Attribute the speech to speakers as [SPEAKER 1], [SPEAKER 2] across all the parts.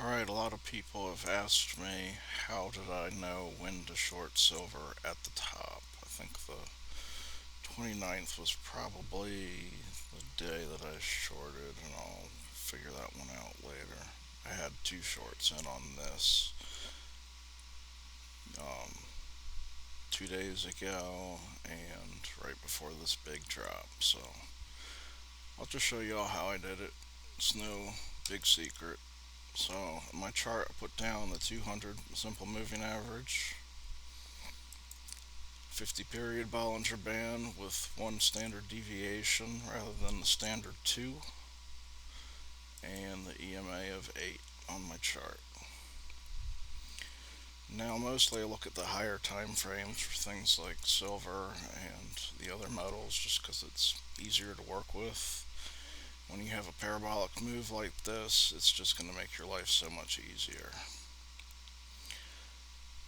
[SPEAKER 1] Alright, a lot of people have asked me how did I know when to short silver at the top. I think the 29th was probably the day that I shorted, and I'll figure that one out later. I had two shorts in on this um, 2 days ago and right before this big drop, so I'll just show y'all how I did it. It's no big secret. So, in my chart, I put down the 200 simple moving average, 50 period Bollinger Band with one standard deviation rather than the standard 2, and the EMA of 8 on my chart. Now, mostly I look at the higher time frames for things like silver and the other metals just because it's easier to work with. When you have a parabolic move like this, it's just going to make your life so much easier.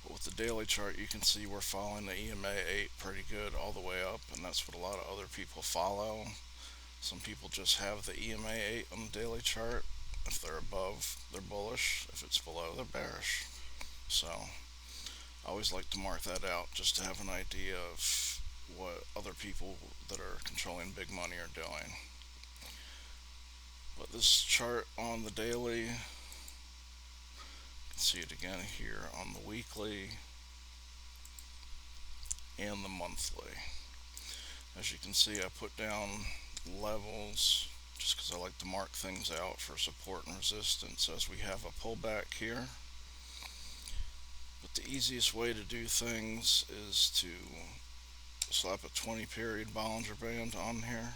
[SPEAKER 1] But with the daily chart, you can see we're following the EMA 8 pretty good all the way up, and that's what a lot of other people follow. Some people just have the EMA 8 on the daily chart. If they're above, they're bullish. If it's below, they're bearish. So I always like to mark that out just to have an idea of what other people that are controlling big money are doing. But this chart on the daily, you can see it again here on the weekly and the monthly. As you can see, I put down levels just because I like to mark things out for support and resistance as we have a pullback here. But the easiest way to do things is to slap a 20 period Bollinger Band on here,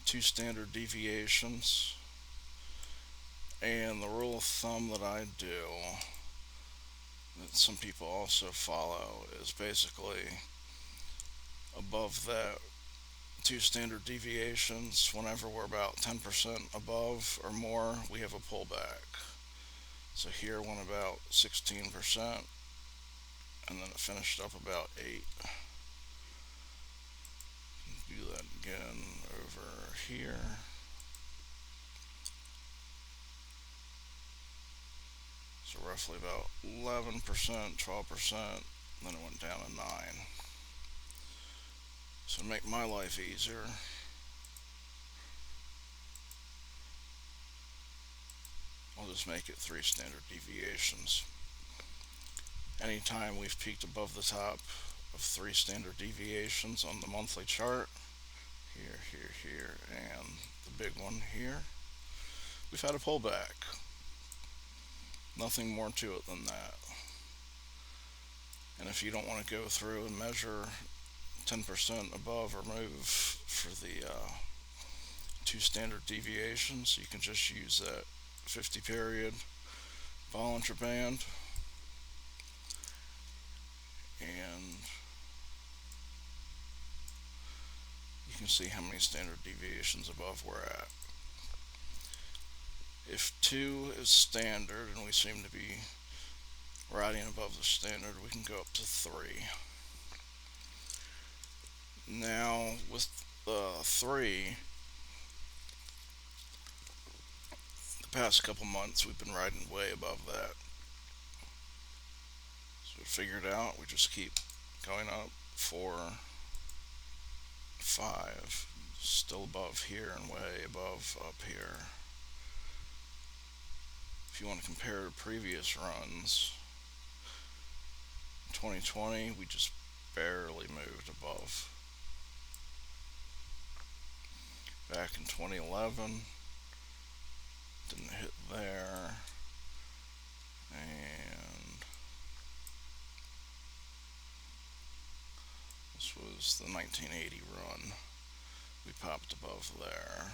[SPEAKER 1] two standard deviations, and the rule of thumb that I do that some people also follow is basically above that two standard deviations, whenever we're about 10% above or more, we have a pullback. So here went about 16%, and then it finished up about 8. Do that again over here. So roughly about 11%, 12%, then it went down to 9. So to make my life easier, I'll just make it 3 standard deviations. Anytime we've peaked above the top of 3 standard deviations on the monthly chart, here, here, here, and the big one here, we've had a pullback. Nothing more to it than that. And if you don't want to go through and measure 10% above or move for the 2 standard deviations, you can just use that 50 period Bollinger Band, and you can see how many standard deviations above we're at. If 2 is standard and we seem to be riding above the standard, we can go up to 3. Now with 3, the past couple months we've been riding way above that. So we figured out we just keep going up. 4, 5, still above here and way above up here. If you want to compare to previous runs, 2020 we just barely moved above. Back in 2011, didn't hit there, and this was the 1980 run. We popped above there.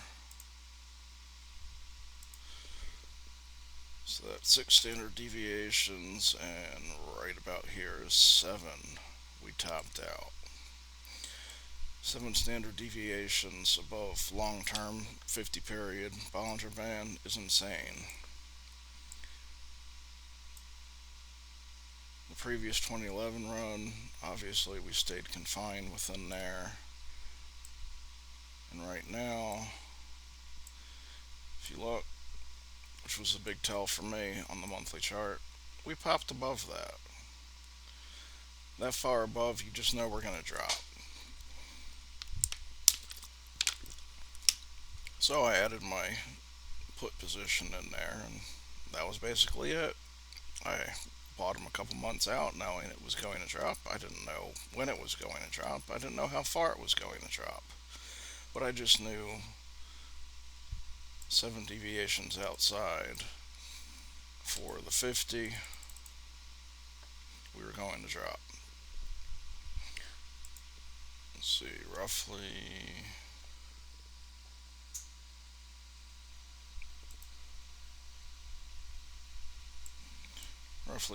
[SPEAKER 1] So that's 6 standard deviations, and right about here is 7. We topped out. 7 standard deviations above long-term 50 period Bollinger Band is insane. The previous 2011 run, obviously we stayed confined within there. And right now, if you look, which was a big tell for me on the monthly chart. We popped above that. That far above, you just know we're going to drop. So I added my put position in there, and that was basically it. I bought them a couple months out knowing it was going to drop. I didn't know when it was going to drop. I didn't know how far it was going to drop. But I just knew 7 deviations outside for the 50, we were going to drop. Let's see, roughly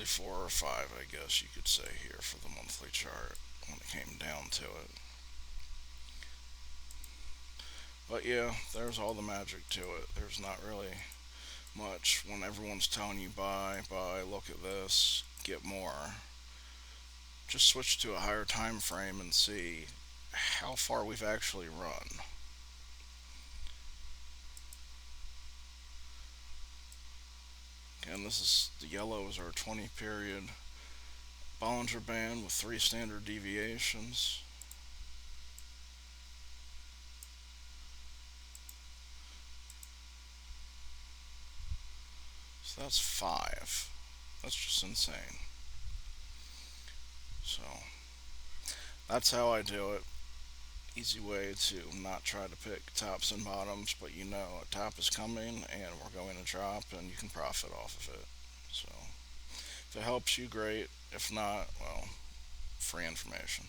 [SPEAKER 1] 4 or 5, I guess you could say here for the monthly chart when it came down to it. But yeah, there's all the magic to it. There's not really much when everyone's telling you buy, look at this, get more. Just switch to a higher time frame and see how far we've actually run. Again, this is the yellow is our 20 period Bollinger Band with 3 standard deviations. So that's 5. That's just insane. So that's how I do it. Easy way to not try to pick tops and bottoms, but you know a top is coming and we're going to drop and you can profit off of it. So if it helps you, great. If not, well, free information.